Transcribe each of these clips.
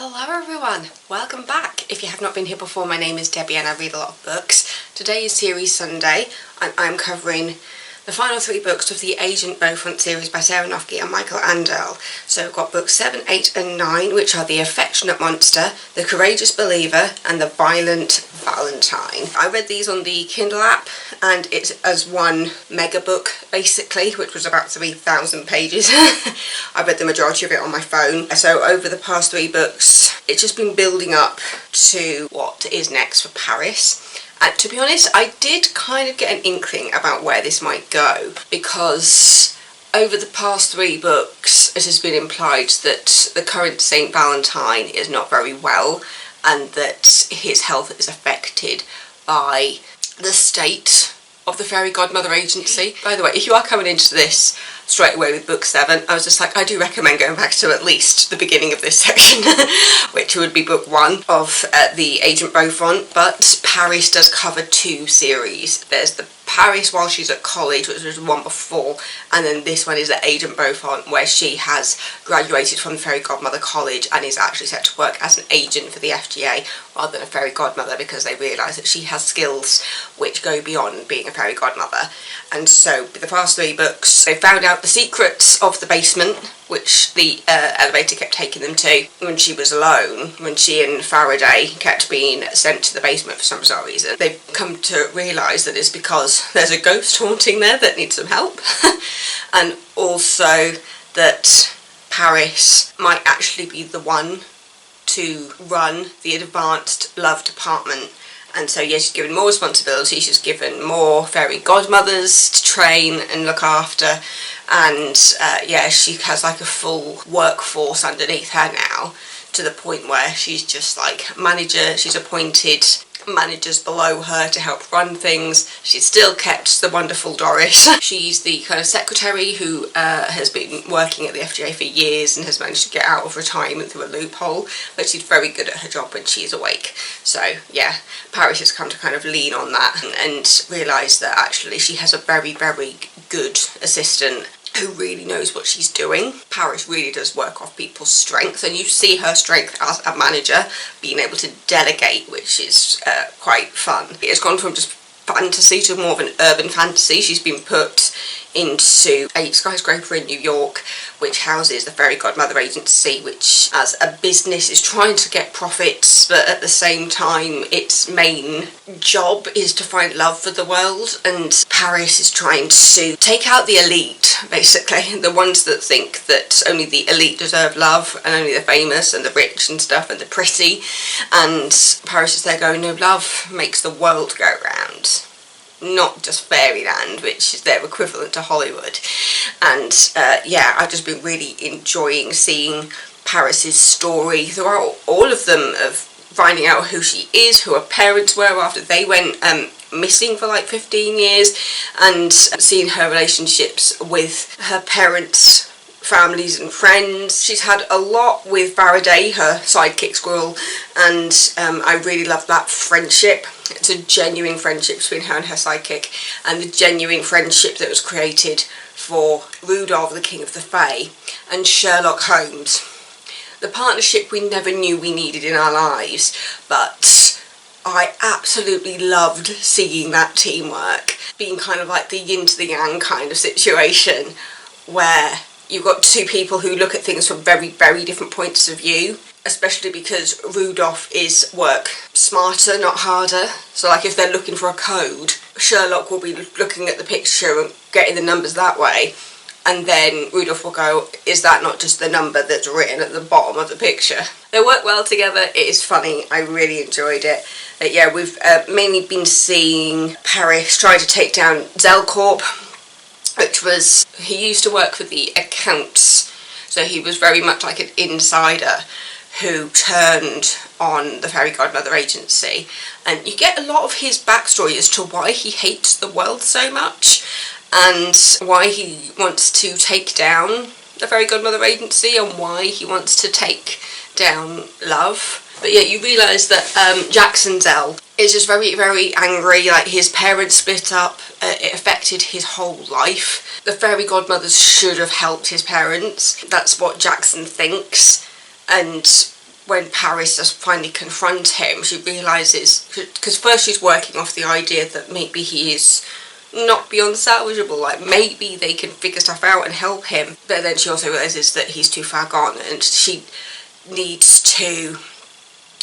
Hello everyone, welcome back. If you have not been here before, my name is Debbie and I read a lot of books. Today is Series Sunday and I'm covering the final 3 books of the Agent Beaufont series by Sarah Noffke and Michael Anderle. So we've got books 7, 8 and 9, which are The Affectionate Monster, The Courageous Believer and The Violent Valentine. I read these on the Kindle app and it's as one mega book basically, which was about 3,000 pages. I read the majority of it on my phone. So over the past 3 books, it's just been building up to what is next for Paris. And to be honest, I did kind of get an inkling about where this might go, because over the past 3 books it has been implied that the current Saint Valentine is not very well and that his health is affected by the state of the Fairy Godmother Agency. By the way, if you are coming into this straight away with book 7, I was just like, I do recommend going back to at least the beginning of this section, which would be book 1 of the Agent Beaufont, but Paris does cover 2 series. There's the Paris while she's at college, which was the one before, and then this one is the Agent Beaufont, where she has graduated from the Fairy Godmother College and is actually set to work as an agent for the FGA rather than a Fairy Godmother, because they realise that she has skills which go beyond being a Fairy Godmother. And so the past 3 books, they found out the secrets of the basement, which the elevator kept taking them to when she was alone, when she and Faraday kept being sent to the basement for some bizarre reason. They've come to realise that it's because there's a ghost haunting there that needs some help, and also that Paris might actually be the one to run the advanced love department. And so, yeah, she's given more responsibility, she's given more fairy godmothers to train and look after, and yeah, she has like a full workforce underneath her now, to the point where she's just like manager. She's appointed managers below her to help run things. She's still kept the wonderful Doris. She's the kind of secretary who has been working at the FGA for years and has managed to get out of retirement through a loophole, but she's very good at her job when she's awake. So yeah, Paris has come to kind of lean on that and realise that actually she has a very, very good assistant who really knows what she's doing. Paris really does work off people's strengths, and you see her strength as a manager, being able to delegate, which is quite fun. It has gone from just fantasy to more of an urban fantasy. She's been put into a skyscraper in New York, which houses the Fairy Godmother Agency, which as a business is trying to get profits, but at the same time its main job is to find love for the world, and Paris is trying to take out the elite, basically, the ones that think that only the elite deserve love and only the famous and the rich and stuff and the pretty, and Paris is there going, no, love makes the world go round, not just fairyland, which is their equivalent to Hollywood. And yeah, I've just been really enjoying seeing Paris's story throughout all of them, of finding out who she is, who her parents were after they went missing for like 15 years, and seeing her relationships with her parents, families and friends. She's had a lot with Faraday, her sidekick squirrel, and I really love that friendship. It's a genuine friendship between her and her sidekick, and the genuine friendship that was created for Rudolph, the King of the Fae, and Sherlock Holmes. The partnership we never knew we needed in our lives, but I absolutely loved seeing that teamwork, being kind of like the yin to the yang kind of situation, where you've got 2 people who look at things from very, very different points of view, especially because Rudolph is work smarter, not harder. So like if they're looking for a code, Sherlock will be looking at the picture and getting the numbers that way, and then Rudolph will go, is that not just the number that's written at the bottom of the picture? They work well together, it is funny, I really enjoyed it. But yeah, we've mainly been seeing Paris trying to take down Zelcorp, which was, he used to work for the accounts, so he was very much like an insider who turned on the Fairy Godmother Agency, and you get a lot of his backstory as to why he hates the world so much and why he wants to take down the Fairy Godmother Agency and why he wants to take down love. But yeah, you realise that Jackson Zell is just very, very angry. Like, his parents split up, it affected his whole life. The Fairy Godmothers should have helped his parents. That's what Jackson thinks. And when Paris does finally confront him, she realises, because first she's working off the idea that maybe he is not beyond salvageable, like maybe they can figure stuff out and help him, but then she also realises that he's too far gone and she needs to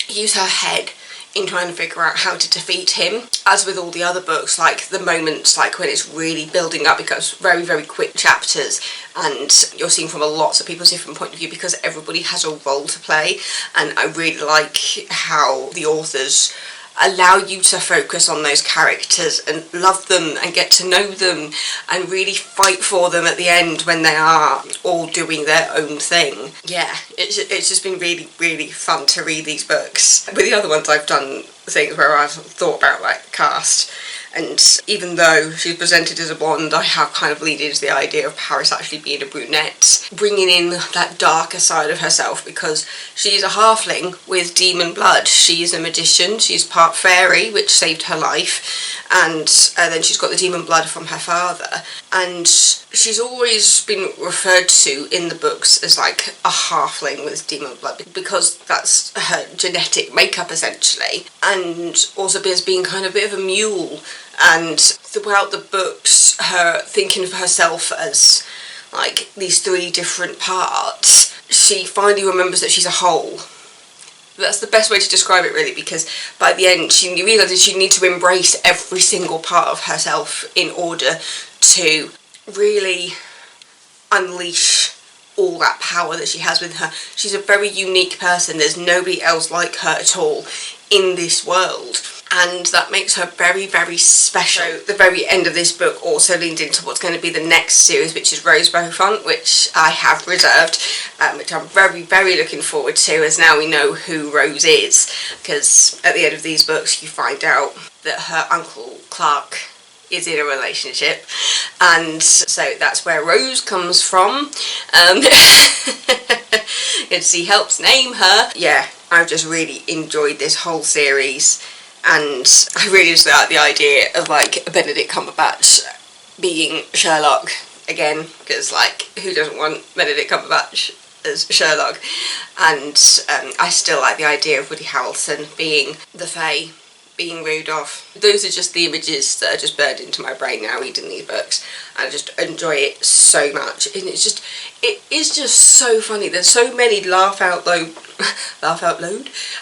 use her head in trying to figure out how to defeat him. As with all the other books, like the moments like when it's really building up, it goes very, very quick chapters and you're seeing from lots of people's different point of view because everybody has a role to play, and I really like how the authors allow you to focus on those characters and love them and get to know them and really fight for them at the end when they are all doing their own thing. Yeah, it's just been really, really fun to read these books. With the other ones I've done things where I've thought about like cast, and even though she's presented as a blonde, I have kind of leaned into the idea of Paris actually being a brunette, bringing in that darker side of herself because she's a halfling with demon blood. She is a magician, she's part fairy, which saved her life, and then she's got the demon blood from her father, and she's always been referred to in the books as like a halfling with demon blood because that's her genetic makeup essentially, and also as being kind of a bit of a mule. And throughout the books, her thinking of herself as like these three different parts, she finally remembers that she's a whole. That's the best way to describe it really, because by the end she realises she needs to embrace every single part of herself in order to really unleash all that power that she has with her. She's a very unique person. There's nobody else like her at all in this world, and that makes her very, very special. So the very end of this book also leans into what's going to be the next series, which is Agent Beaufont, which I have reserved, which I'm very, very looking forward to, as now we know who Rose is, because at the end of these books you find out that her uncle Clark is in a relationship, and so that's where Rose comes from. She helps name her. Yeah, I've just really enjoyed this whole series, and I really just like the idea of like Benedict Cumberbatch being Sherlock again, because like who doesn't want Benedict Cumberbatch as Sherlock? And I still like the idea of Woody Harrelson being the Fae, being Rudolph. Those are just the images that are just burned into my brain now reading these books. I just enjoy it so much, and it is just so funny. There's so many laugh out loud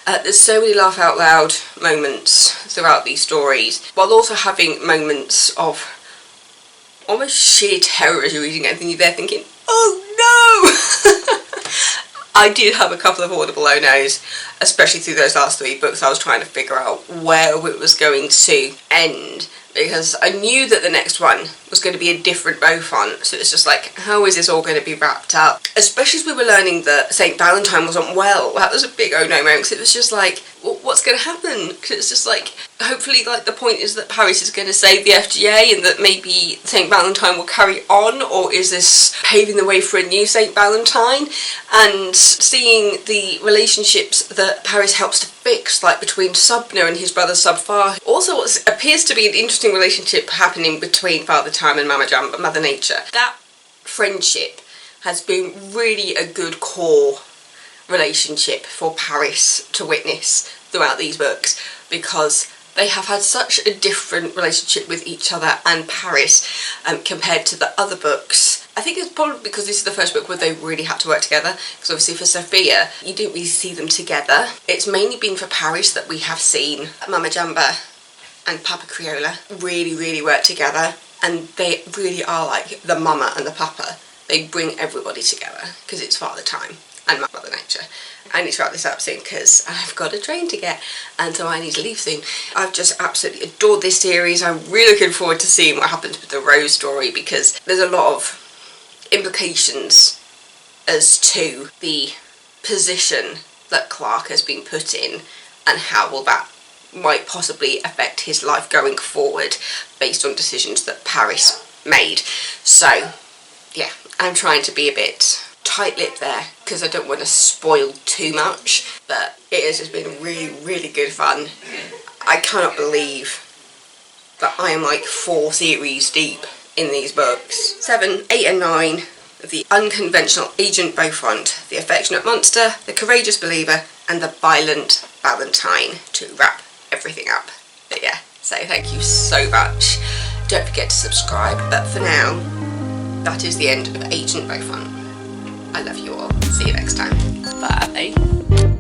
there's so many laugh out loud moments throughout these stories, while also having moments of almost sheer terror as you're reading it, and you're there thinking, oh no! I did have a couple of audible oh no's, especially through those last three books. I was trying to figure out where it was going to end, because I knew that the next one was going to be a different Beaufont, so it's just like, how is this all going to be wrapped up? Especially as we were learning that St. Valentine wasn't well. That was a big oh no moment, because it was just like, well, what's going to happen? Because it's just like, hopefully like the point is that Paris is going to save the FGA and that maybe St. Valentine will carry on, or is this paving the way for a new St. Valentine? And seeing the relationships that Paris helps to fix, like between Subner and his brother Subfar. Also what appears to be an interesting relationship happening between Father Time and Mother Nature. That friendship has been really a good core relationship for Paris to witness throughout these books, because they have had such a different relationship with each other and Paris compared to the other books. I think it's probably because this is the first book where they really had to work together, because obviously for Sophia you didn't really see them together. It's mainly been for Paris that we have seen Mama Jamba and Papa Criolla really, really work together, and they really are like the mama and the papa. They bring everybody together because it's Father Time and Mother Nature. I need to wrap this up soon because I've got a train to get, and so I need to leave soon. I've just absolutely adored this series. I'm really looking forward to seeing what happens with the Rose story, because there's a lot of implications as to the position that Clark has been put in, and how will that might possibly affect his life going forward based on decisions that Paris made. So yeah, I'm trying to be a bit tight-lipped there because I don't want to spoil too much, but it has just been really, really good fun. I cannot believe that I am like 4 series deep in these books. 7, 8 and 9, The Unconventional Agent Beaufont, The Affectionate Monster, The Courageous Believer, and the violent Valentine to wrap everything up. But yeah, so thank you so much. Don't forget to subscribe, but for now, that is the end of Agent Beaufont. I love you all. See you next time. Bye.